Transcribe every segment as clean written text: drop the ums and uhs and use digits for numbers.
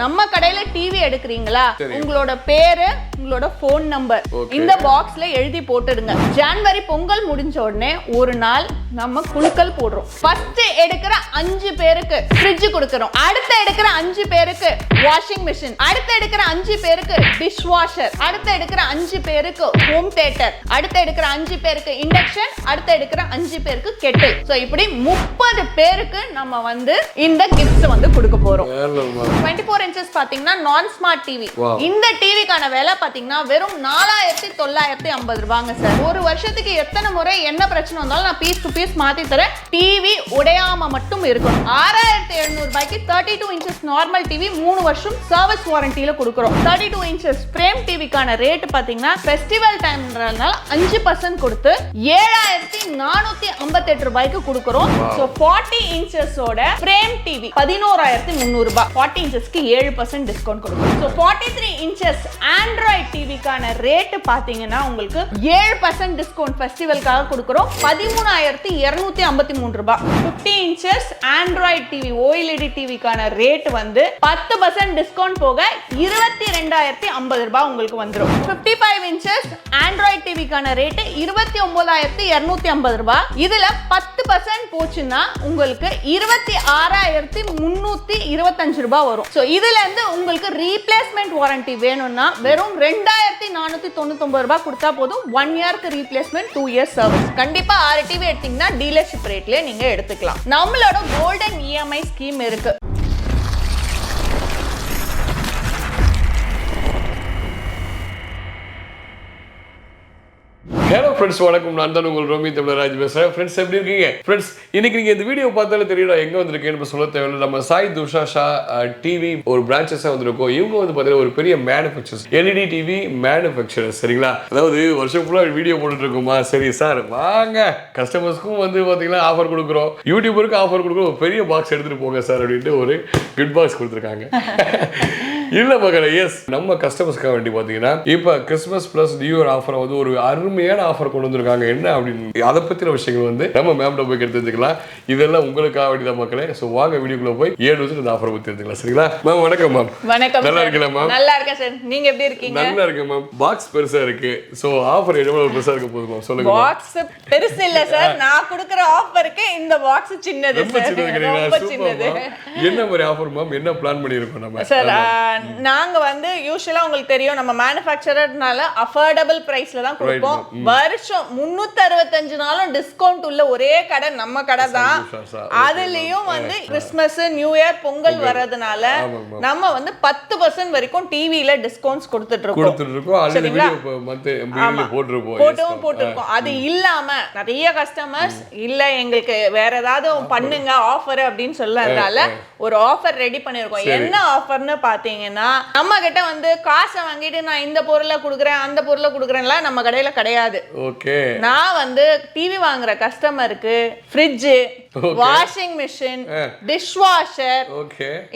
நம்ம கடையில டிவி எடுக்கிறீங்களா, உங்களோட பேரு, உங்களோட போன் நம்பர் இந்த பாக்ஸ்ல எழுதி போட்டுடுங்க. ஜனவரி பொங்கல் முடிஞ்ச உடனே ஒரு நாள் நம்ம குலுக்கல் போடுறோம். ஃபர்ஸ்ட் எடுக்கிற 5 பேருக்கு ஃப்ரிட்ஜ் கொடுக்கறோம். அடுத்து எடுக்கிற 5 பேருக்கு வாஷிங் மெஷின், அடுத்து எடுக்கிற 5 பேருக்கு டிஷ் வாஷர், அடுத்து எடுக்கிற 5 பேருக்கு ஹோம் தியேட்டர், அடுத்து எடுக்கிற 5 பேருக்கு இண்டக்ஷன், அடுத்து எடுக்கிற 5 பேருக்கு கெட்டில். சோ இப்படி 30 பேருக்கு நம்ம வந்து இந்த கிஃப்ட்ஸ் வந்து கொடுக்க போறோம். 24 inches பாத்தீங்கன்னா நான் ஸ்மார்ட் டிவி. இந்த டிவிக்கான விலை பாத்தீங்கன்னா வெறும் 4950 ரூபாங்க சார். ஒரு வருஷத்துக்கு எத்தனை முறை என்ன பிரச்சனை வந்தாலும் நான் பீஸ் டு பீஸ் மாத்தி தரேன். டிவி உடையாம மட்டும் இருக்கும். 6700 ரூபாய்க்கு 32 inches நார்மல் டிவி 3 வருஷம் சர்வீஸ் வாரண்டில கொடுக்கிறோம். 32 inches ஃப்ரேம் டிவிக்கான ரேட் பாத்தீங்கன்னா ஃபெஸ்டிவல் டைம்ன்றதால 5% கொடுத்து 7458 ரூபாய்க்கு கொடுக்கிறோம். சோ 40 inches ஓட ஃப்ரேம் டிவி 11300 ரூபாய். 40 inchesக்கு 7% டிஸ்கவுண்ட் கொடுக்கிறோம். சோ 43 inches ஆண்ட்ராய்ட் டிவிக்கான ரேட் பாத்தீங்கன்னா உங்களுக்கு 7% டிஸ்கவுண்ட் ஃபெஸ்டிவலுக்காக கொடுக்கிறோம். 13253 ரூபாய். 50 inches ஆண்ட்ராய்ட் டிவி OLED டிவிக்கான ரேட் வந்து 10% டிஸ்கவுண்ட் போக 22050 ரூபாய் உங்களுக்கு வந்துரும். 55 inches ஆண்ட்ராய்ட் டிவிக்கான ரேட் 29250 ரூபாய். இதுல 10% போச்சுன்னா உங்களுக்கு 26325 ரூபாய் வரும். சோ இதுல இருந்து உங்களுக்கு ரீப்ளேஸ்மென்ட் வாரண்டி வேணும்னா வெறும் 2499 ரூபாய் கொடுத்தா போதும். 1 இயர்க்கு ரீப்ளேஸ்மென்ட், 2 இயர்ஸ் சர்வீஸ். கண்டிப்பா 6 டிவி எடுத்தீங்கன்னா டீலர்ஷிப் ரேட்லயே நீங்க எடுத்துக்கலாம். நம்மளோட கோல்டன் EMI ஸ்கீம் இருக்கு. ஹலோ ஃப்ரெண்ட்ஸ், வணக்கம். நான் தான் உங்கள் ரோமி தமிழராஜ் பேசுகிறேன். ஃப்ரெண்ட்ஸ் எப்படி இருக்கீங்க? ஃப்ரெண்ட்ஸ் இன்னைக்கு நீங்கள் இந்த வீடியோ பார்த்தாலே தெரியல எங்கே வந்திருக்கேன்னு சொல்ல தேவையில்லை. நம்ம சாய் துஷா டிவி ஒரு பிரான்ச்சஸாக வந்திருக்கோம். இவங்க வந்து பார்த்தீங்கன்னா ஒரு பெரிய மேனுஃபேக்சர்ஸ், LED டிவி மேனுஃபேக்சரர்ஸ். சரிங்களா? அதாவது வருஷம் ஃபுல்லாக வீடியோ போட்டுட்டு இருக்கோமா, சரி சார் வாங்க கஸ்டமர்ஸ்க்கும் வந்து பார்த்தீங்கன்னா ஆஃபர் கொடுக்குறோம், யூடியூபருக்கு ஆஃபர் கொடுக்குறோம், ஒரு பெரிய பாக்ஸ் எடுத்துகிட்டு போங்க சார் அப்படின்ட்டு ஒரு கிட் பாக்ஸ் கொடுத்துருக்காங்க. இல்ல மகளே, எஸ் நம்ம கஸ்டமர்ஸ்க்காக வேண்டி பாத்தீங்கன்னா இப்ப Christmas plus new year offer வந்து ஒரு அருமையான ஆஃபர் கொண்டு வந்திருக்காங்க. என்ன அப்படின்னு அதை பத்தின விஷயங்கள் வந்து நம்ம மேம்ட போய் தெரிஞ்சுக்கலாம். இதெல்லாம் உங்களுக்காக வேண்டியதான் மக்களே. சோ வாங்க வீடியோக்குள்ள போய் 7 வருஷம் இந்த ஆஃபர் பத்தி தெரிஞ்சுக்கலாம். சரிங்களா மேம்? வணக்கம் மேம். வணக்கம். நல்லா இருக்கீங்களா மேம்? நல்லா இருக்கேன் சார். நீங்க எப்படி இருக்கீங்க? நல்லா இருக்கேன் மேம். பாக்ஸ் பெருசா இருக்கு. சோ ஆஃபர் எவ்வளவு பெருசா இருக்க போகுது மேம் சொல்லுங்க. பாக்ஸ் பெருசு இல்ல சார், நான் கொடுக்கிற ஆஃபருக்கு இந்த பாக்ஸ் சின்னது ரொம்ப சார். ரொம்ப சின்னது. என்ன மாதிரி ஆஃபர் மேம்? என்ன பிளான் பண்ணி இருக்கோம் நம்ம சார்? நாங்க வந்து யூசுவலா உங்களுக்கு தெரியும் நம்ம மேனுஃபேக்சரர்னால அஃபோர்டபிள் பிரைஸ்ல தான் கொடுப்போம். வருஷம் 365 நாளும் டிஸ்கவுண்ட் உள்ள ஒரே கடை நம்ம கடை தான். அதுலயும் வந்து கிறிஸ்மஸ், நியூ இயர், பொங்கல் வர்றதுனால நம்ம வந்து 10% வரைக்கும் டிவில டிஸ்கவுண்ட்ஸ் கொடுத்துட்டு இருக்கோம். போட்டிருக்கோம். அது இல்லாம நிறைய கஸ்டமர்ஸ் இல்ல எங்களுக்கு வேற ஏதாவது பண்ணுங்க ஆஃபர் அப்படின்னு சொல்லறதால ஒரு ஆஃபர் ரெடி பண்ணிருக்கோம். என்ன ஆஃபர்னு பாத்தீங்கன்னா நம்ம கிட்ட வந்து காசை வாங்கிட்டு நான் இந்த பொருளை கொடுக்குறேன் அந்த பொருளை கொடுக்குறேன்லாம் நம்ம கடையில கிடையாது. நான் வந்து டிவி வாங்குற கஸ்டமருக்கு fridge, washing machine, dish washer,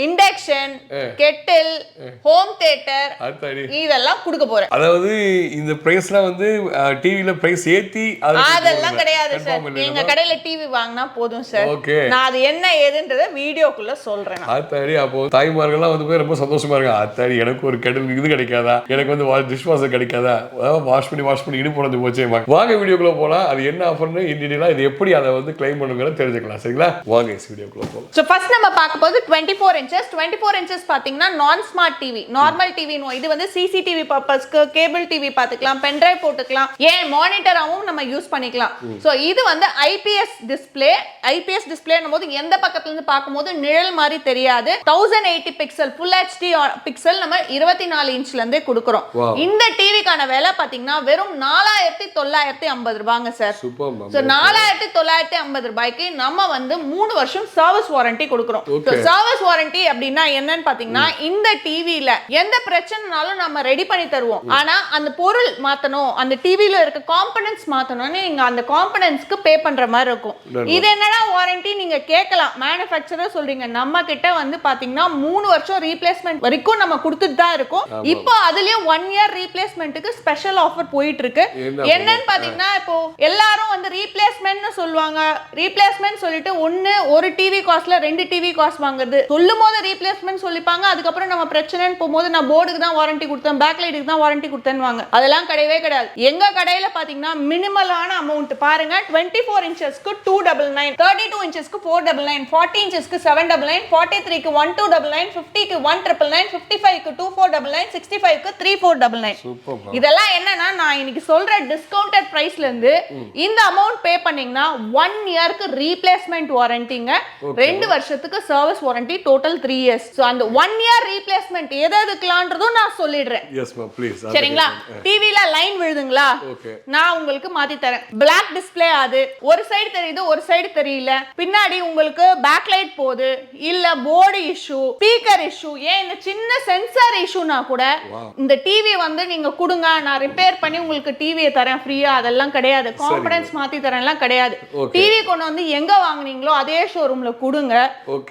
induction, Kettle, home theatre இதெல்லாம் கொடுக்க போறேன். அதாவது இந்த பிரைஸ்லாம் வந்து டிவில பிரைஸ் ஏத்தி அதெல்லாம் கிடையாது சார். எங்க கடையில டிவி வாங்கினா போதும் சார். நான் அது என்ன ஏதுன்றத வீடியோக்குள்ள சொல்றேன். சரி, அப்போ தாய்மார்கள்லாம் வந்து ரொம்ப சந்தோஷமா இருக்காங்க. அத்தாடி எனக்கு ஒரு கெட்டில் இது கிடைக்காதா, எனக்கு வந்து டிஷ் வாஷர் கிடைக்காதா, வாஷ் பண்ணி இடி போனது போச்சே. வாங்க வீடியோக்குள்ள போலாம். அது என்ன ஆஃபர்னு இன்டீரியலா இது எப்படி அதை வந்து கிளைம் பண்ணுங்கன்னு தெரிஞ்சுக்கலாம். சரிங்களா? வாங்க வீடியோக்குள்ள போலாம். சோ ஃபர்ஸ்ட் நம்ம பார்க்க போறது 24 inches. 24 inches பாத்தீங்கன்னா நான் ஸ்மார்ட் டிவி, நார்மல் டிவி. இது வந்து சிசிடிவி பர்பஸ்க்கு, கேபிள் டிவி பாத்துக்கலாம், பென் டிரைவ் போட்டுக்கலாம், ஏன் மானிட்டராவும் நம்ம யூஸ் பண்ணிக்கலாம். சோ இது வந்து ஐபிஎஸ் டிஸ்ப்ளே. ஐபிஎஸ் டிஸ்ப்ளேன்னும் போது எந்த பக்கத்துல இருந்து பார்க்கும்போது நிழல் மாதிரி தெரியாது. 1080 பிக்சல் ஃபுல் HD பிக்சல் நம்ம 24 இன்ச்ல இருந்தே கொடுக்கிறோம். இந்த டிவிக்கான விலை பாத்தீங்கன்னா வெறும் 4950 ரூபாங்க சார். சோ 4950 ரூபாய்க்கு நம்ம வந்து 3 வருஷம் சர்வீஸ் வாரண்டி கொடுக்கிறோம். சர்வீஸ் வாரண்டி அப்படின்னா என்னன்னு பாத்தீங்கன்னா இந்த டிவில எந்த பிரச்சனைனாலும் நம்ம ரெடி பண்ணி தருவோம். ஆனா அந்த பொருள் மாத்தணும், அந்த டிவில இருக்க காம்பனன்ட்ஸ் மாத்தணும்னு நீங்க அந்த காம்பனன்ட்ஸ்க்கு பே பண்ற மாதிரி இருக்கும். இது என்னடா வாரண்டி நீங்க கேட்கலாம். மேனுஃபேக்சரர் சொல்றீங்க. நம்ம கிட்ட வந்து பாத்தீங்கன்னா 3 வருஷம் ரீப்ளேஸ்மென்ட் வரைக்கும் நம்ம கொடுத்துட்டு தான் இருக்கோம். இப்போ அதுலயும் 1 இயர் ரீப்ளேஸ்மென்ட்க்கு ஸ்பெஷல் ஆஃபர் போயிட்டு இருக்கு. என்னன்னு பாத்தீங்கன்னா இப்போ எல்லாரும் வந்து ரீப்ளேஸ்மென்ட்னு சொல்லுவாங்க. ரீப்ளேஸ்மென்ட் ரீப்ளேஸ்மெண்ட் சொல்லிட்டு ஒரு டிவி காஸ்ட்ல 2 டிவி காஸ்ட் வாங்குறது, சொல்லும் போது ரீப்ளேஸ்மெண்ட் சொல்லிப்பாங்க, அதுக்கப்புறம் நம்ம பிரச்சனைன்னு போகும்போது நான் போர்டுக்கு தான் வாரண்டி கொடுத்தேன், பேக் லைட்டுக்கு தான் வாரண்டி கொடுத்தேன்னு அதெல்லாம் கிடையவே கிடையாது. எங்க கடையில பாத்தீங்கன்னா மினிமலான அமௌண்ட் பாருங்க. 24 இன்ச்சஸ்க்கு 299, 32 இன்ச்சஸ்க்கு 499, 40 இன்ச்சஸ்க்கு 799, 43க்கு 1299, 50க்கு 1999, 55க்கு 2499, 65க்கு 3499. இதெல்லாம் என்னன்னா நான் இன்னைக்கு சொல்ற டிஸ்கவுண்டட் பிரைஸ்ல இருந்து இந்த அமௌண்ட் பே பண்ணீங்கன்னா 1 இயருக்கு ரீப்ளேஸ்மெண்ட் வாரண்டிங்க, 2 வருஷத்துக்கு service warranty, total 3 years. So அந்த 1 இயர் ரீப்ளேஸ்மெண்ட் எதுக்குலான்றதும் நான் சொல்லிடுறேன். Yes ma'am please. சரிங்களா? டிவில லைன் விழுதுங்களா, நான் உங்களுக்கு மாத்தி தரேன். பிளாக் டிஸ்ப்ளே ஆகுது, ஒரு சைடு தெரியுது ஒரு சைடு தெரியல, பின்னாடி உங்களுக்கு பேக் லைட் போகுது, இல்ல போர்டு இஷ்யூ, ஸ்பீக்கர் இஷ்யூ, ஏன் இந்த சின்ன சென்சார் இஷ்யூனா கூட இந்த டிவி வந்து நீங்க கொடுங்க, நான் ரிப்பேர் பண்ணி உங்களுக்கு டிவியை தரேன் ஃப்ரீயா, அதெல்லாம் கிடையாது. காம்பனன்ட்ஸ் மாத்தி தரேன்லாம் கிடையாது. டிவி கொண்டு வந்து எங்க வாங்குனீங்களோ அதே ஷோரூம்ல கொடுங்க,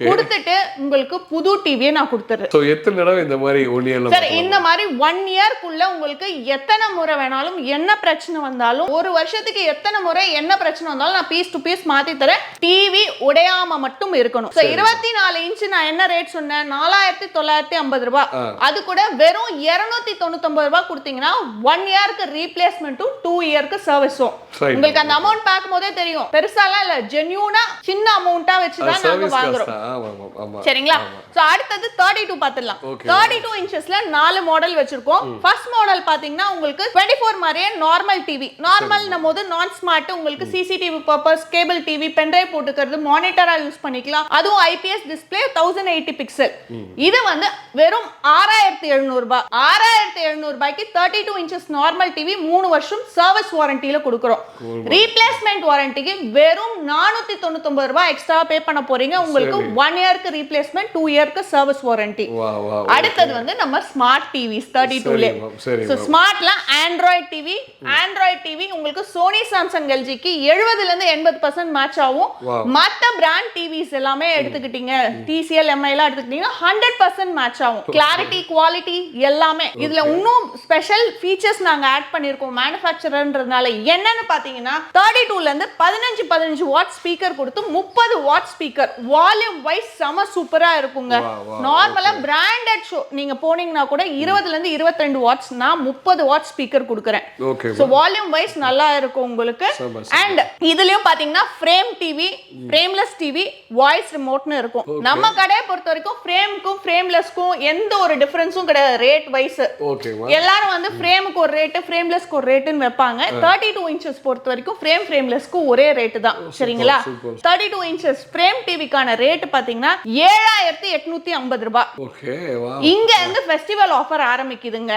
கொடுத்துட்டு உங்களுக்கு புது டிவியை நான் கொடுத்துறேன். சோ எத்தனை தடவை இந்த மாதிரி 1 இயர்ல சார் இந்த மாதிரி 1 இயர்க்குள்ள உங்களுக்கு எத்தனை முறை வேணாலும் என்ன பிரச்சனை வந்தாலும், ஒரு வருஷத்துக்கு எத்தனை முறை என்ன பிரச்சனை வந்தாலும் நான் பீஸ் டு பீஸ் மாத்தி தரேன். டிவி உடையாம மட்டும் இருக்கணும். 24 இன்ச் நான் என்ன ரேட் சொன்னேன், 4950 ரூபாய். அது கூட வெறும் 299 ரூபாய் கொடுத்தீங்கன்னா 1 இயருக்கு ரீப்ளேஸ்மெண்ட்டும் 2 இயருக்கு சர்வீஸும். உங்களுக்கு அந்த அமௌண்ட் பார்க்கும் போதே தெரியும், பெருசாலாம் இல்ல, ஜென்யூனா சின்ன அமௌண்டா வச்சு தான் நாங்க வாங்குறோம். சரிங்களா? சோ அடுத்தது 32 பாத்துடலாம். 32 இன்ச்சஸ்ல 4 மாடல் வச்சிருக்கோம். ஃபர்ஸ்ட் மாடல் பாத்தீங்கன்னா உங்களுக்கு 24 மாதிரியே நார்மல் டிவி. நார்மல்னும் போது நான் ஸ்மார்ட், உங்களுக்கு CCTV purpose, cable TV, pen drive போட்டுக்கிறது, மானிட்டரா யூஸ் பண்ணிக்கலாம். அதுவும் ஐபிஎஸ் டிஸ்ப்ளே 1080 பிக்சல். இது வந்து வெறும் 6700 ரூபாய். 6700 ரூபாய்க்கு 32 இன்ச்சஸ் நார்மல் டிவி 3 வருஷம் சர்வீஸ் வாரண்டில கொடுக்கிறோம். ரீப்ளேஸ்மெண்ட் வாரண்டிக்கு வெறும் 499 ரூபாய் எக்ஸ்ட்ரா பே பண்ண போறீங்க. உங்களுக்கு 1 இயருக்கு ரீப்ளேஸ்மெண்ட், 2 இயருக்கு சர்வீஸ் வாரண்டி. அடுத்தது வந்து நம்ம ஸ்மார்ட் டிவிஸ் 32ல. சோ ஸ்மார்ட்ல ஆண்ட்ராய்ட் டிவி, ஆண்ட்ராய்ட் டிவி உங்களுக்கு சோனி, சாம்சங், எல்ஜிக்கு 70ல இருந்து 80% மேட்ச் ஆகும். மத்த பிராண்ட் டிவிஸ் எல்லாமே எடுத்துக்கிட்டீங்க, டிசிஎல், எம்ஐ எல்லாம் எடுத்துக்கிட்டீங்கன்னா 100% மேட்ச் ஆகும். கிளாரிட்டி, குவாலிட்டி எல்லாமே. இதுல இன்னும் ஸ்பெஷல் ஃபீச்சர்ஸ் நாங்க ஆட் பண்ணிருக்கோம் மேனுஃபேக்சரர்ன்றதுனால. என்னன்னு பாத்தீங்கன்னா 32ல இருந்து 15 வாட் ஸ்பீக்கர் கொடுத்து 30 வாட் ஸ்பீக்கர், வால்யூம் வைஸ் செம சூப்பரா இருக்குங்க. நார்மலா பிராண்டட் ஷோ நீங்க போனீங்கன்னா கூட 20ல இருந்து 22 வாட்ஸ், நான் 30 வாட் ஸ்பீக்கர் கொடுக்கிறேன். சோ வால்யூம் வைஸ் நல்லா இருக்கும் உங்களுக்கு. அண்ட் இதுலயும் பாத்தீங்கன்னா frame TV, frameless TV, voice ரிமோட்னு இருக்கும். நம்ம கடையை பொறுத்த வரைக்கும் ஃப்ரேம்க்கும் ஃப்ரேம்லெஸ்க்கும் எந்த ஒரு டிஃபரன்ஸும் கிடையாது ரேட் வைஸ். எல்லாரும் வந்து ஃப்ரேமுக்கு ஒரு ரேட், ஃப்ரேம்லெஸ்க்கு ஒரு ரேட்னு வைப்பாங்க. 32 இன்ச்சஸ் பொறுத்த வரைக்கும் ஃப்ரேம்லெஸ்க்கு ஒரே ரேட் தான். சரிங்களா? 32 இன்ச்சஸ் ஃப்ரேம் டிவிக்கான ரேட் பாத்தீங்கன்னா 7850 ரூபாய். இங்க இருந்து ஃபெஸ்டிவல் ஆஃபர் ஆரம்பிக்குதுங்க.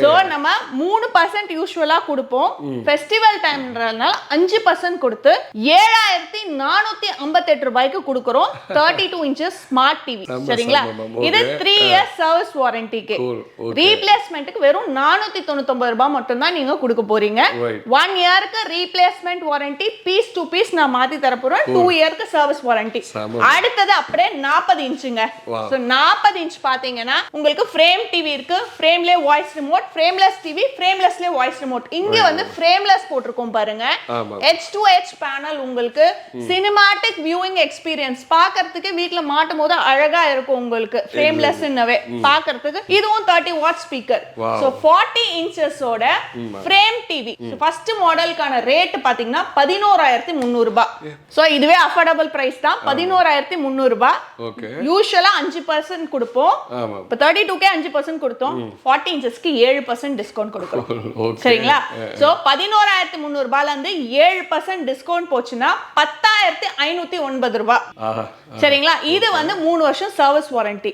சோ நம்ம 3% யூசுவலா கொடுப்போம். ஃபெஸ்டிவல் டைம்ன்றதுனால 5% கொடுத்து 7458 ரூபாய்க்கு கொடுக்கிறோம். 32 இன்ச்சஸ் ஸ்மார்ட் டிவி. சரிங்களா? இது 3 இயர்ஸ் சர்வீஸ் வாரண்டிக்கு. ரீப்ளேஸ்மெண்ட்க்கு வெறும் 499 ரூபாய் மட்டும் தான் நீங்க கொடுக்க போறீங்க. 1 இயருக்கு replacement warranty, piece to piece நான் மாத்தி தர போறேன். 2 இயருக்கு சர்வீஸ் வாரண்டி. அடுத்தது அப்படியே 40 இன்ச்சுங்க. சோ 40 இன்ச் பாத்தீங்கன்னா உங்களுக்கு ஃப்ரேம் டிவி இருக்கு, ஃப்ரேம்லயே வாய்ஸ் ரிமோட், ஃப்ரேம்லெஸ் டிவி, ஃப்ரேம்லெஸ்லயே வாய்ஸ் ரிமோட். இங்க வந்து ஃப்ரேம்லெஸ் போட்டுருக்கோம் பாருங்க. H2H பேனல், உங்களுக்கு சினிமாட்டிக் வியூயிங் எக்ஸ்பீரியன்ஸ் பார்க்கிறதுக்கு வீட்ல மாட்டும் போது அழகா இருக்கும் உங்களுக்கு. ஃப்ரேம்லெஸ்னவே பார்க்கிறதுக்கு. இதுவும் 30 வாட் ஸ்பீக்கர். சோ 40 இன்ச்சஸோட ஃப்ரேம் டிவி ஃபர்ஸ்ட் மாடலுக்கான ரேட் பாத்தீங்கன்னா 11300 ரூபாய். சோ இதுவே அஃபோர்டபிள் பிரைஸ் தான். 11300 ரூபாய். யூசுவலா 5% கொடுப்போம். இப்ப 32க்கு 5% கொடுத்தோம். 40 இன்ச்சஸ்க்கு 7% டிஸ்கவுண்ட் கொடுக்கிறோம். சரிங்களா? சோ 11300 ரூபாயில இருந்து 7% டிஸ்கவுண்ட் போச்சுன்னா 10509 ரூபாய். சரிங்களா? இது வந்து 3 வருஷம் சர்வீஸ் வாரண்டி.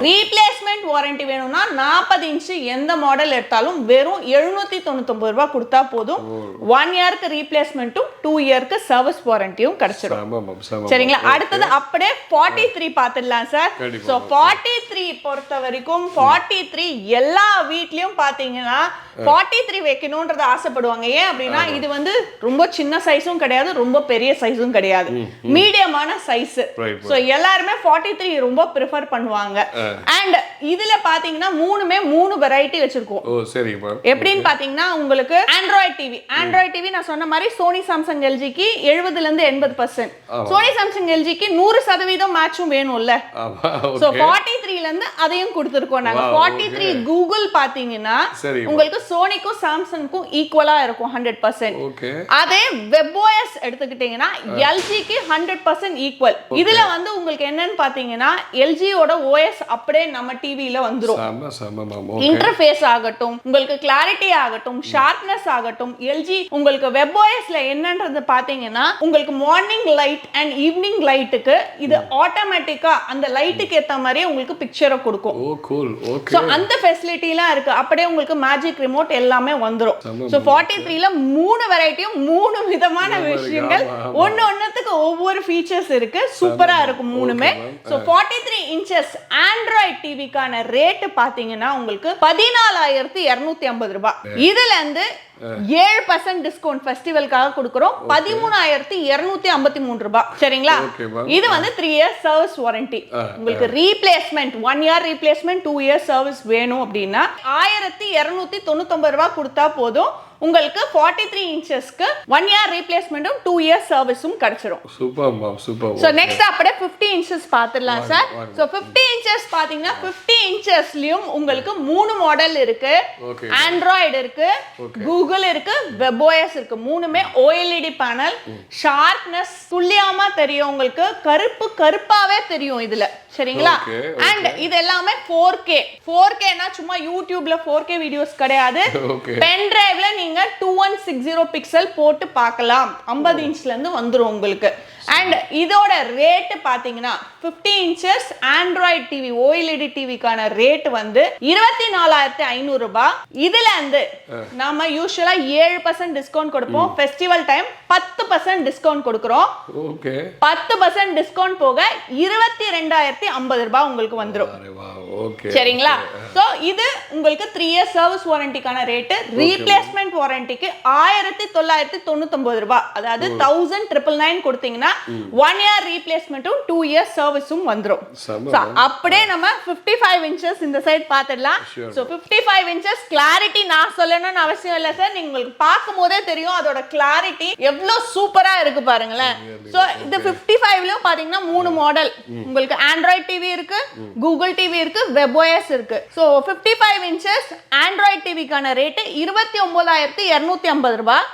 ரீப்ளேஸ்மெண்ட் வாரண்டி வேணும்னா 40 இன்ச் எந்த மாடல் எடுத்தாலும் வெறும் 799 ரூபாய் கொடுத்தா போதும். 1 இயருக்கு ரீப்ளேஸ்மெண்ட்டும் 2 இயருக்கு சர்வீஸ் வாரண்டியும் கிடைச்சிடும். சரிங்களா? அடுத்தது அப்படியே 43 பாத்துடலாம் சார். சோ 43 பொறுத்த வரைக்கும் 43 எல்லா வீட்லயும் பாத்தீங்கன்னா 43 வைக்கணும்ன்றது ஆசைப்படுவாங்க. ஏன் அப்படின்னா இது வந்து ரொம்ப சின்ன சைஸும் கிடையாது, ரொம்ப பெரிய சைஸும் கிடையாது, மீடியமான சைஸ். சோ எல்லாருமே 43 ரொம்ப ப்ரிஃபர் பண்ணுவாங்க. அண்ட் இதுல பாத்தீங்கன்னா மூணு வெரைட்டி வச்சிருக்கோம். எப்படின்னு பாத்தீங்கன்னா உங்களுக்கு ஆண்ட்ராய்ட் டிவி நான் சொன்ன மாதிரி சோனி சாம்சங் எல்ஜிக்கு 70 ல இருந்து 80%, சோனி சாம்சங் எல்ஜிக்கு 100% மேட்சும் வேணும்ல. சோ 43 ல இருந்து அதையும் கொடுத்திருக்கோம் நாங்க. 43 கூகுள் பாத்தீங்கன்னா உங்களுக்கு சோனிக்கும் சாம்சங்க்கும் ஈக்குவலா இருக்கும் 100%. அதே WebOS எடுத்துக்கிட்டீங்கன்னா எல்ஜிக்கு 100% ஈக்குவல். இதுல வந்து உங்களுக்கு என்னன்னு பாத்தீங்கன்னா எல்ஜியோட OS அப்படியே நம்ம டிவில வந்துரும். இன்டர்ஃபேஸ் ஆகட்டும், உங்களுக்கு கிளாரிட்டி ஆகட்டும், ஷார்ப்னஸ் ஆகட்டும், எல்ஜி உங்களுக்கு WebOSல என்னன்றது பாத்தீங்கன்னா உங்களுக்கு மார்னிங் லைட் அண்ட் ஈவினிங் லைட்டுக்கு இது ஆட்டோமேட்டிக்கா அந்த லைட்டுக்கு ஏத்த மாதிரி உங்களுக்கு பிக்சரை கொடுக்கும். சோ அந்த ஃபெசிலிட்டிலாம் இருக்கு. அப்படியே உங்களுக்கு மேஜிக் ரிமோட் எல்லாமே வந்துரும். சோ 43 ல மூணு வெரைட்டியும் மூணு விதமான விஷயங்கள், ஒண்ணுத்துக்கு ஒவ்வொரு ஃபீச்சர்ஸ் இருக்கு. சூப்பரா இருக்கும் மூணுமே. சோ 43 இன்ச்சஸ் ஆண்ட்ராய்ட் டிவிக்கான ரேட் பாத்தீங்கன்னா உங்களுக்கு 14,250 ரூபாய். இதுல இருந்து 7% டிஸ்கவுண்ட் ஃபெஸ்டிவலுக்காக கொடுக்கிறோம். 13,253 ரூபாய். சரிங்களா? இது வந்து 3 இயர்ஸ் சர்வீஸ் வாரண்டி. உங்களுக்கு replacement 1 year replacement 2 years service வேணும் அப்படின்னா 1,299 ரூபாய் கொடுத்தா போதும். உங்களுக்கு 43 இன்ச்சஸ்க்கு 1 இயர் ரீப்ளேஸ்மெண்ட்டும் 2 இயர்ஸ் சர்வீஸும் கிடைச்சிரும். Super ma'am, super. So next அப்படியே 50 இன்ச்சஸ் பாத்துடலாம் சார். சோ 50 இன்ச்சஸ் பாத்தீங்கன்னா 50 இன்ச்சஸ்லயும் உங்களுக்கு 3 மாடல் இருக்கு. ஆண்ட்ராய்டு இருக்கு, கூகுள் இருக்கு, WebOS இருக்கு. மூணுமே OLED பேனல். ஷார்ப்னஸ் துல்லியமா தெரியும், உங்களுக்கு கருப்பாவே தெரியும் இதுல. சரிங்களா? அண்ட் இது எல்லாமே 4K னா சும்மா யூடியூப்ல 4K வீடியோஸ் கிடையாது. பென் டிரைவ்ல நீங்க 2160 பிக்சல் போட்டு பார்க்கலாம். 50 இன்ச்ல இருந்து வந்துரும் உங்களுக்கு. அண்ட் இதோட ரேட் பாத்தீங்கன்னா 50 இன்ச்சஸ் ஆண்ட்ராய்ட் டிவி OLED டிவிக்கான ரேட் வந்து 24,500 ரூபாய். இதுல இருந்து நாம யூசுவலா 7% டிஸ்கவுண்ட் கொடுப்போம். ஃபெஸ்டிவல் டைம் 10% டிஸ்கவுண்ட் கொடுக்கிறோம். 10% டிஸ்கவுண்ட் போக 22,050 ரூபாய் உங்களுக்கு வந்துரும். சரிங்களா? சோ இது உங்களுக்கு 3 இயர்ஸ் சர்வீஸ் வாரண்டிக்கான ரேட். ரீப்ளேஸ்மெண்ட் வாரண்டிக்கு 1,999 ரூபாய், அதாவது 1,999 கொடுத்தீங்கன்னா 1 இயர் ரீப்ளேஸ்மெண்ட்டும் 2 இயர்ஸ் சர்வீஸும் வந்துரும். அப்படியே நம்ம 55 இன்ச்சஸ் இந்த சைடு பாத்துடலாம். சோ 55 இன்ச்சஸ் கிளாரிட்டி நான் சொல்லணும்னு அவசியம் இல்ல சார், நீங்க உங்களுக்கு பார்க்கும்போதே தெரியும் அதோட கிளாரிட்டி எவ்வளவு சூப்பரா இருக்கு பாருங்களேன். சோ இந்த 55லயும் பாத்தீங்கன்னா 3 மாடல் உங்களுக்கு ஆண்ட்ராய்ட் டிவி இருக்கு, கூகுள் டிவி இருக்கு, WebOS இருக்கு. சோ 55 இன்ச்சஸ் ஆண்ட்ராய்ட் டிவிக்கான ரேட் 29,250 ரூபாய்.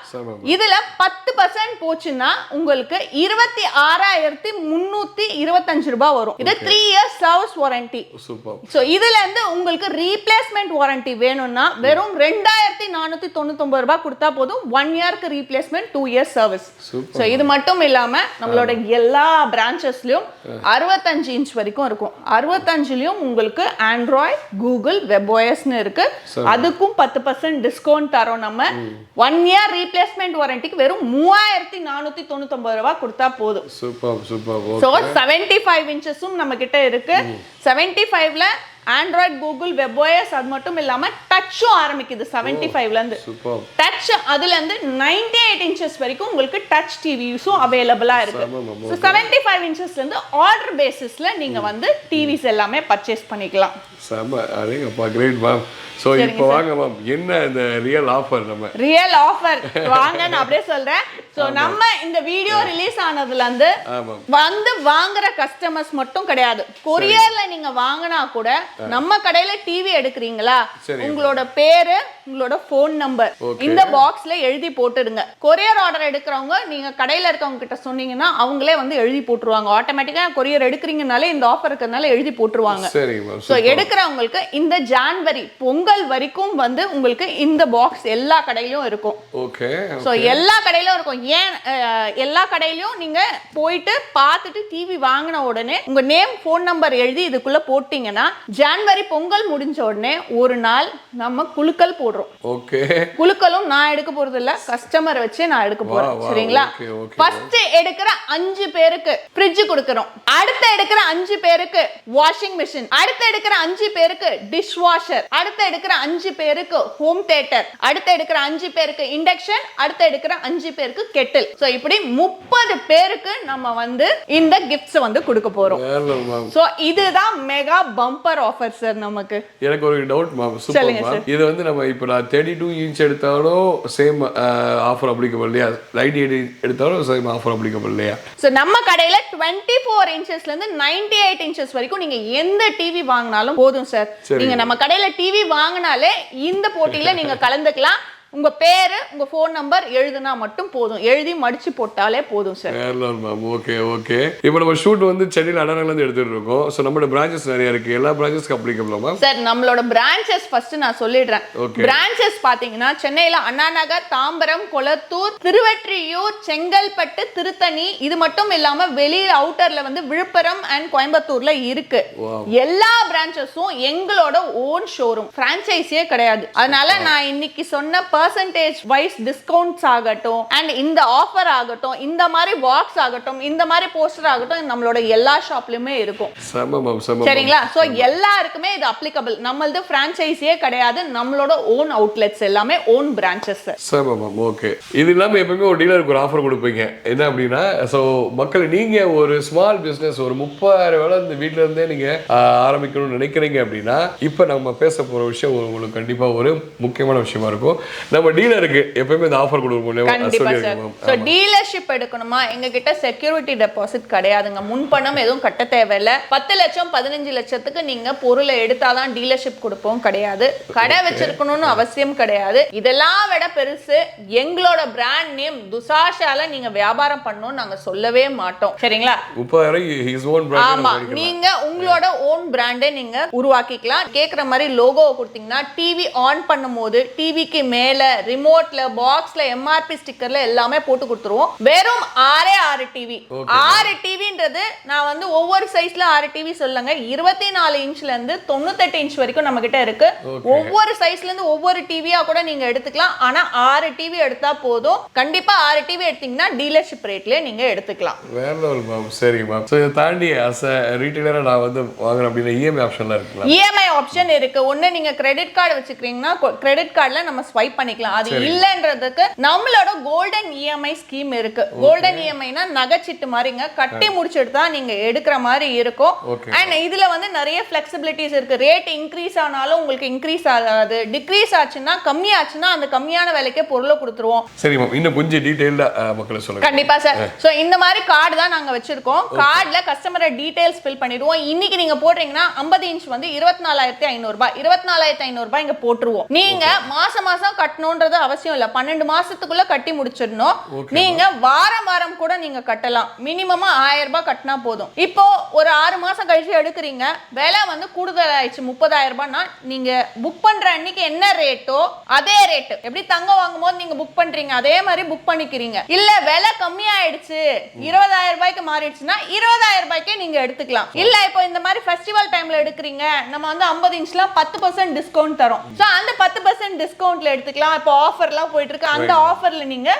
இதுல 10% போச்சுன்னா உங்களுக்கு 26,325 ரூபாய் வரும். இது 3 இயர்ஸ் சர்வீஸ் வாரண்டி. சோ இதுல இருந்து உங்களுக்கு ரீப்ளேஸ்மெண்ட் வாரண்டி வேணும்னா வெறும் 2,499 ரூபாய் கொடுத்தா போதும். 1 இயர்க்கு ரீப்ளேஸ்மெண்ட் 2 இயர்ஸ் சர்வீஸ். சோ இது மட்டும் இல்லாம நம்மளோட எல்லா பிரான்ச்சஸ்லயும் 65 இன்ச் வரைக்கும் இருக்கும். 65லயும் உங்களுக்கு ஆண்ட்ராய்ட், கூகுள், WebOS னு இருக்கு. அதுக்கும் 10% டிஸ்கவுண்ட் தரோம் நம்ம. 1 இயர் ரீப்ளேஸ்மெண்ட் வாரண்டிக்கு வெறும் 3,499 ரூபாய் கொடுத்தா போதும். சூப்பர். சோ 75 இன்ச்சஸும் நம்ம கிட்ட இருக்கு. 75ல ஆண்ட்ராய்ட், கூகுள், WebOS அது மட்டும் இல்லாம டச்சும் ஆரம்பிக்குது 75ல இருந்து. டச் அதுல இருந்து 98 இன்ச்சஸ் வரைக்கும் உங்களுக்கு டச் டிவிஸும் அவைலபிளா இருக்கு. சோ 75 இன்ச்சஸ்ல இருந்து ஆர்டர் பேசிஸ்ல நீங்க வந்து டிவிஸ் எல்லாமே பர்ச்சேஸ் பண்ணிக்கலாம். செம, அடேங்கப்பா, கிரேட் மேம். சோ இப்போ வாங்க மேம், என்ன இந்த ரியல் ஆஃபர் வாங்க நான் அப்படியே சொல்றேன். சோ நம்ம இந்த வீடியோ ரிலீஸ் ஆனதுல இருந்து வந்து வாங்குற கஸ்டமர்ஸ் மட்டும் கிடையாது, கொரியர்ல நீங்க வாங்கினா கூட நம்ம கடையில டிவி எடுக்கிறீங்களா, உங்களோட பேரு, உங்களோட போன் நம்பர் இந்த பாக்ஸ்ல எழுதி போட்டுடுங்க. கொரியர் ஆர்டர் எடுக்கிறவங்க நீங்க கடையில இருக்கவங்க கிட்ட சொன்னீங்கன்னா அவங்களே வந்து எழுதி போட்டுருவாங்க. ஆட்டோமேட்டிக்கா கொரியர் எடுக்கிறீங்கனாலே இந்த ஆஃபர் இருக்கிறதுனால எழுதி போட்டுருவாங்க. சோ எடுக்கிறவங்களுக்கு இந்த ஜான்வரி பொங்கல் வரைக்கும் வந்து உங்களுக்கு இந்த பாக்ஸ் எல்லா கடையிலும் இருக்கும். ஓகே. சோ எல்லா கடையிலும் இருக்கும். ஏன் எல்லா கடையிலும் நீங்க போயிட்டு பார்த்துட்டு டிவி வாங்கின உடனே உங்க நேம், போன் நம்பர் எழுதி இதுக்குள்ள போட்டீங்கன்னா ஜனவரி பொங்கல் முடிஞ்ச உடனே ஒரு நாள் நம்ம குலுக்கல் போடுறோம். ஓகே. குலுக்கலும் நான் எடுக்க போறது இல்ல, கஸ்டமர் வச்சு நான் எடுக்க போறேன். சரிங்களா? ஃபர்ஸ்ட் எடுக்கிற 5 பேருக்கு ஃப்ரிட்ஜ் கொடுக்கறோம். அடுத்து எடுக்கிற 5 பேருக்கு வாஷிங் மெஷின். அடுத்து எடுக்கிற 5 பேருக்கு டிஷ் வாஷர். அடுத்து எடுக்கிற 5 பேருக்கு ஹோம் தியேட்டர். அடுத்து எடுக்கிற 5 பேருக்கு இண்டக்ஷன். அடுத்து எடுக்கிற 5 பேருக்கு கெட்டில். சோ இப்படி 30 பேருக்கு நம்ம வந்து இந்த கிஃப்ட்ஸ் வந்து கொடுக்க போறோம். சோ இதுதான் மெகா பம்பர் ஆஃபர் சார். நமக்கு எனக்கு ஒரு டவுட் மேம். Super ma'am. இது வந்து நம்ம இப்போ நான் 32 இன்ச் எடுத்தாலும் சேம் ஆஃபர் அப்ளிகபிள் இல்லையா? 98 எடுத்தாலும் சேம் ஆஃபர் அப்ளிகபிள் இல்லையா? சோ நம்ம கடையில 24 இன்ச்சஸ்ல இருந்து 98 இன்ச்சஸ் வரைக்கும் நீங்க எந்த டிவி வாங்கினாலும் போதும் சார். நீங்க நம்ம கடையில டிவி வாங்கினாலே இந்த போட்டியில நீங்க கலந்துக்கலாம். உங்க பேரு உங்க ஃபோன் நம்பர் எழுதுனா மட்டும் போதும். எழுதி மடிச்சு போட்டாலே போதும் சார். Okay okay. இப்போ நம்ம ஷூட் வந்து சென்னையில் அண்ணாநகர்ல இருந்து எடுத்துட்டு இருக்கோம். சோ நம்மளோட பிரான்ச்சஸ் நிறைய இருக்கு. எல்லா பிரான்ச்சஸ்க்கு அப்ளிகபிளா மேம்? சார் நம்மளோட பிரான்ச்சஸ் ஃபர்ஸ்ட் நான் சொல்லிடுறேன். பிரான்ச்சஸ் பாத்தீங்கன்னா சென்னையில அண்ணாநகர், தாம்பரம், கொளத்தூர், திருவெற்றியூர், செங்கல்பட்டு, திருத்தணி, இது மட்டும் இல்லாம வெளியில அவுட்டர்ல வந்து விழுப்புரம் அண்ட் கோயம்புத்தூர்ல இருக்கு. எல்லா பிரான்ச்சஸும் எங்களோட ஓன் ஷோரூம், பிரான்ச்சைஸியே கிடையாது. அதனால நான் இன்னைக்கு சொன்ன percentage wise discounts ஆகட்டும் and இந்த ஆஃபர் ஆகட்டும், இந்த மாதிரி பாக்ஸ் ஆகட்டும், இந்த மாதிரி போஸ்டர் ஆகட்டும் நம்மளோட எல்லா ஷாப்லயுமே இருக்கும். சரிங்களா? சோ எல்லாருக்குமே இது அப்ளிகபிள். நம்மளது பிரான்ச்சைஸியே கிடையாது. நம்மளோட ஓன் அவுட்லெட்ஸ் எல்லாமே ஓன் பிரான்ச்சஸ். Ma'am okay. இது இல்லாம எப்பவுமே ஒரு டீலருக்கு ஒரு ஆஃபர் கொடுப்பீங்க. என்ன அப்படின்னா, சோ மக்கள் நீங்க ஒரு ஸ்மால் பிசினஸ் ஒரு 30,000 வேலை இந்த வீட்ல இருந்தே நீங்க ஆரம்பிக்கணும்னு நினைக்கிறீங்க அப்படின்னா, இப்ப நம்ம பேச போற விஷயம் உங்களுக்கு கண்டிப்பா ஒரு முக்கியமான விஷயமா இருக்கும். நம்ம டீலருக்கு எப்பவுமே இந்த ஆஃபர் கொடுப்போம். கண்டிப்பா சார். சோ டீலர்ஷிப் எடுக்கணுமா, எங்க கிட்ட செக்யூரிட்டி டெபாசிட் கிடையாதுங்க. முன்பணம் எதுவும் கட்ட தேவையில்ல. 10 லட்சம் 15 லட்சத்துக்கு நீங்க பொருளை எடுத்தாதான் டீலர்ஷிப் கொடுப்போம் கிடையாது. கடை வச்சிருக்கணும்னு அவசியம் கிடையாது. இதெல்லாம் விட பெருசு எங்களோட பிராண்ட் நேம் துசாஷால நீங்க வியாபாரம் பண்ணணும்னு நாங்க சொல்லவே மாட்டோம். சரிங்களா? 30,000 his own brand. ஆமா, நீங்க உங்களோட ஓன் பிராண்டை நீங்க உருவாக்கிக்கலாம். கேக்குற மாதிரி லோகோ கொடுத்தீங்கன்னா டிவி ஆன் பண்ணும்போது டிவிக்கு மேல ரிமோட்ல பாக்ஸ்ல எம்ஆர்பி ஸ்டிக்கர்ல எல்லாமே போட்டு கொடுத்துருவோம். வெறும் 6 டிவி. 6 டிவின்றது நான் வந்து ஒவ்வொரு சைஸ்ல 6 டிவி சொல்லுங்க. 24 இன்ச்ல இருந்து 98 இன்ச் வரைக்கும் நம்ம கிட்ட இருக்கு. ஒவ்வொரு சைஸ்ல இருந்து ஒவ்வொரு டிவியா கூட நீங்க எடுத்துக்கலாம். ஆனா 6 டிவி எடுத்தா போதும். கண்டிப்பா 6 டிவி எடுத்தீங்கன்னா டீலர்ஷிப் ரேட்லயே நீங்க எடுத்துக்கலாம். வேற லெவல் மேம். சரி மேம். சோ இத தாண்டி as a retailer நான் வந்து வாங்குறேன் அப்படினா EMI ஆப்ஷன்ல இருக்குல? EMI ஆப்ஷன் இருக்கு. ஒண்ணு நீங்க கிரெடிட் கார்டு வச்சுக்கிறீங்கன்னா கிரெடிட் கார்டுல நம்ம ஸ்வைப் பண்ணிக்கலாம். அது இல்லன்றதுக்கு நம்மளோட கோல்டன் EMI ஸ்கீம் இருக்கு. கோல்டன் EMIனா நகைச்சீட்டு மாதிரிங்க. கட்டி முடிச்சிட்டு தான் நீங்க எடுக்கிற மாதிரி இருக்கும். அண்ட் இதுல வந்து நிறைய ஃபிளெக்சிபிலிட்டிஸ் இருக்கு. ரேட் இன்க்ரீஸ் ஆனாலும் உங்களுக்கு இன்க்ரீஸ் ஆகாது. டிக்ரீஸ் ஆச்சுன்னா கம்மியாச்சுன்னா அந்த கம்மியான விலைக்கே பொருளை கொடுத்துருவோம். சரி மேம், இன்னும் கொஞ்சம் டீடைலா மக்களுக்கு சொல்லுங்க. கண்டிப்பா சார். சோ இந்த மாதிரி கார்டு தான் நாங்க வச்சிருக்கோம். கார்டுல கஸ்டமர் டீடைல்ஸ் ஃபில் பண்ணிடுவோம். இன்னைக்கு நீங்க போடுறீங்கன்னா 50 இன்ச் வந்து 24,500 ரூபாய். 24,500 ரூபாய் இங்க போட்டுருவோம். நீங்க மாசம் மாசம் கட்டணும்ன்றது அவசியம் இல்ல. 12 மாசத்துக்குள்ள கட்டி முடிச்சிடணும். நீங்க வாரம் கூட நீங்க கட்டலாம். மினிமமா 1000 ரூபாய் கட்டினா போதும். இப்போ ஒரு 6 மாசம் கழிச்சு எடுக்கிறீங்க, விலை வந்து கூடுதல் ஆயிடுச்சு 30,000 ரூபாய்னா நீங்க புக் பண்ற அன்னைக்கு என்ன ரேட்டோ அதே ரேட். எப்படி தங்கம் வாங்கும் போது நீங்க புக் பண்றீங்க அதே மாதிரி புக் பண்ணிக்கிறீங்க. இல்ல விலை கம்மியாயிடுச்சு 20,000 ரூபாய்க்கு மாறிடுச்சுன்னா 20,000 ரூபாய்க்கே நீங்க எடுத்துக்கலாம். இல்ல இப்போ இந்த மாதிரி ஃபெஸ்டிவல் டைம்ல எடுக்கிறீங்க, நம்ம வந்து 50 இன்ச்ல 10% டிஸ்கவுண்ட் தரோம். சோ அந்த 10% டிஸ்கவுண்ட்ல எடுத்துக்கலாம். இப்போ ஆஃபர்லாம் போயிட்டு இருக்கு. அந்த ஆஃபர்ல நீங்க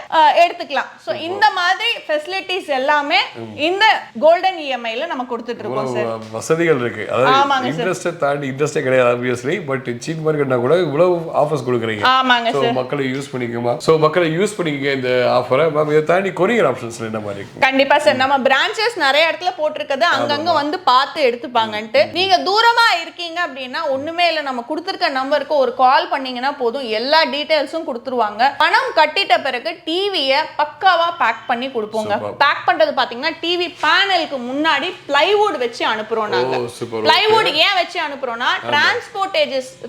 எடுத்துக்கலாம். சோ இந்த மாதிரி ஃபெசிலிட்டிஸ் எல்லாமே இந்த கோல்டன் EMI ல நம்ம கொடுத்துட்டு இருக்கோம் சார். வசதிகள் இருக்கு. அதாவது இன்ட்ரஸ்ட் தாண்டி இன்ட்ரஸ்டே கிடையாது obviously, பட் சீப் மார்க்கெட்னா கூட இவ்வளவு ஆஃபர்ஸ் கொடுக்குறீங்க. ஆமாங்க சார். சோ மக்களை யூஸ் பண்ணிக்கமா. சோ மக்களை யூஸ் பண்ணிக்க இந்த ஆஃபரை. மேம் இத தாண்டி கொரியர் ஆப்ஷன்ஸ் என்ன மாதிரி இருக்கு? கண்டிப்பா சார். நம்ம பிரான்ச்சஸ் நிறைய இடத்துல போட்டுருக்குது. அங்கங்க வந்து பார்த்து எடுத்துப்பாங்கன்ட்டு. நீங்க தூரமா இருக்கீங்க அப்படின்னா ஒண்ணுமே இல்ல, நம்ம கொடுத்திருக்க நம்பருக்கு ஒரு கால் பண்ணீங்கன்னா போதும். எல்லா டீடைல்ஸும் கொடுத்துருவாங்க. பணம் கட்டிட்ட பிறகு டிவியை பக்காவா பேக் பண்ணி கொடுப்போங்க. பேக் பண்றது பாத்தீங்கன்னா டிவி பேனலுக்கு முன்னாடி பிளைவுட் வச்சு அனுப்புறோம். நாங்க பிளைவுட் ஏன் வச்சு அனுப்புறோம்னா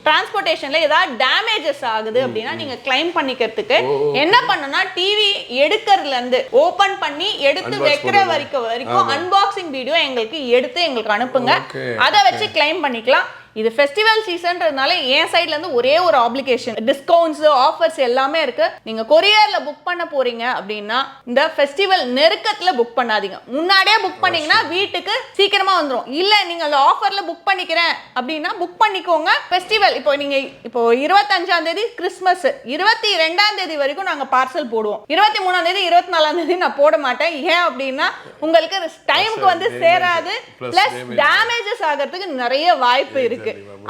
டிரான்ஸ்போர்ட்டேஷன்ல ஏதாவது டேமேஜஸ் ஆகுது அப்படின்னா நீங்க கிளைம் பண்ணிக்கிறதுக்கு என்ன பண்ணணும்னா டிவி எடுக்கிறதுல இருந்து ஓபன் பண்ணி எடுத்து வைக்கிற வரைக்கும் அன்பாக்சிங் வீடியோ எங்களுக்கு எடுத்து எங்களுக்கு அனுப்புங்க. அதை வச்சு கிளைம் பண்ணிக்கலாம். இது ஃபெஸ்டிவல் சீசன்றதுனால என் சைட்ல இருந்து ஒரே ஒரு ஆப்ளிகேஷன், டிஸ்கவுண்ட்ஸ் ஆஃபர்ஸ் எல்லாமே இருக்கு. நீங்க கொரியர்ல புக் பண்ண போறீங்க அப்படின்னா இந்த ஃபெஸ்டிவல் நெருக்கத்துல புக் பண்ணாதீங்க. முன்னாடியே புக் பண்ணீங்கன்னா வீட்டுக்கு சீக்கிரமா வந்துரும். இல்ல நீங்க அந்த ஆஃபர்ல புக் பண்ணிக்கிறேன் அப்படின்னா புக் பண்ணிக்கோங்க. ஃபெஸ்டிவல் இப்போ நீங்க 25ஆம் தேதி கிறிஸ்மஸ், 22ஆம் தேதி வரைக்கும் நாங்க பார்சல் போடுவோம். 23ஆம் தேதி 24ஆம் தேதி நான் போட மாட்டேன். ஏன் அப்படின்னா உங்களுக்கு டைமுக்கு வந்து சேராது, பிளஸ் டேமேஜஸ் ஆகிறதுக்கு நிறைய வாய்ப்பு இருக்கு.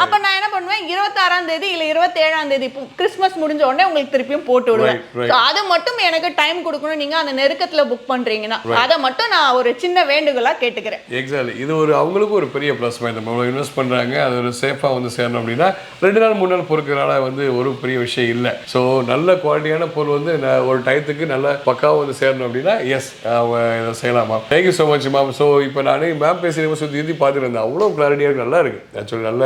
அப்ப நான் என்ன பண்ணுவேன், 26ஆம் தேதி இல்ல 27ஆம் தேதி கிறிஸ்மஸ் முடிஞ்ச உடனே உங்களுக்கு திருப்பியும் போட்டு விடுவேன். அது மட்டும் எனக்கு டைம் கொடுக்கணும். நீங்க அந்த நெருக்கத்துல புக் பண்றீங்கன்னா அதை மட்டும் நான் ஒரு சின்ன வேண்டுகோளா கேட்டுக்கிறேன். எக்ஸாக்ட்லி, இது ஒரு அவங்களுக்கு ஒரு பெரிய ப்ளஸ் பாயிண்ட். நம்ம இன்வெஸ்ட் பண்றாங்க, அது ஒரு சேஃபா வந்து சேரணும் அப்படின்னா 2 நாள் 3 நாள் பொறுக்கிறனால வந்து ஒரு பெரிய விஷயம் இல்லை. ஸோ நல்ல குவாலிட்டியான பொருள் வந்து ஒரு டயத்துக்கு நல்ல பக்காவாக வந்து சேரணும் அப்படின்னா எஸ் அவங்க இதை செய்யலாமா. Thank you so much ma'am. So இப்போ நான் மேம் பேசுகிறேன் சுற்றி பார்த்துட்டு இருந்தேன், அவ்வளோ கிளாரிட்டியாக இருக்கு, நல்லா இருக்கு. ஆக்சுவலி நல்ல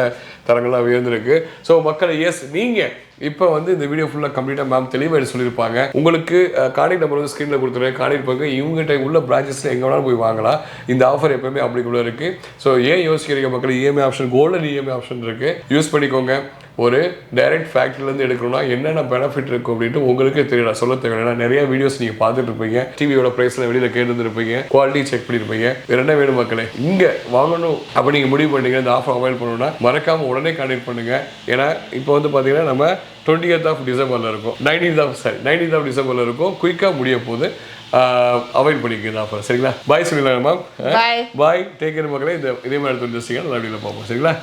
தரங்கள்லாம் உயர்ந்திருக்கு. ஸோ மக்கள் எஸ் நீங்கள் இப்போ வந்து இந்த வீடியோ ஃபுல்லாக கம்ப்ளீட்டாக மேம் தெளிவாக சொல்லியிருப்பாங்க. உங்களுக்கு கான்டாக்ட் நம்பர் வந்து ஸ்க்ரீனில் கொடுத்துருவேன். கான்டாக்ட் பண்ணுங்க. இவங்ககிட்ட உள்ள பிரான்ச்சஸில் எங்கே வேணாலும் போய் வாங்கலாம். இந்த ஆஃபர் எப்பவுமே அப்படிக்குள்ளே இருக்குது. ஸோ ஏன் யோசிக்கிறீங்க மக்கள், EMI option, golden EMI option இருக்குது, யூஸ் பண்ணிக்கோங்க. ஒரு டைரக்ட் ஃபேக்ட்ரிலேருந்து எடுக்கணும்னா என்னென்ன பெனிஃபிட் இருக்கும் அப்படின்ட்டு உங்களுக்கு தெரியல, சொல்ல தேவையில்லை. நிறைய வீடியோஸ் நீங்கள் பார்த்துட்டு இருப்பீங்க, டிவியோட ப்ரைஸில் வெளியில் கேட்டுருப்பீங்க, குவாலிட்டி செக் பண்ணியிருப்பீங்க. வேறு என்ன வேணும் மக்களே, இங்கே வாங்கணும் அப்போ நீங்கள் முடிவு பண்ணீங்க இந்த ஆஃபர் அவைல் பண்ணணும்னா மறக்காமல் உடனே கான்டாக்ட் பண்ணுங்கள். ஏன்னா இப்போ வந்து பார்த்தீங்கன்னா நம்ம 20th of December இருக்கும், 19th of December இருக்கும். குயிக்காக முடிய போது அவைல் பண்ணிக்க இந்த ஆஃபர். சரிங்களா, பாய் சொல்லிடலாம் மேம். பாய் பாய், டேக் கேர் மக்களே. இதே மாதிரி எடுத்து நல்லா வீடியோவில் பார்ப்போம். சரிங்களா.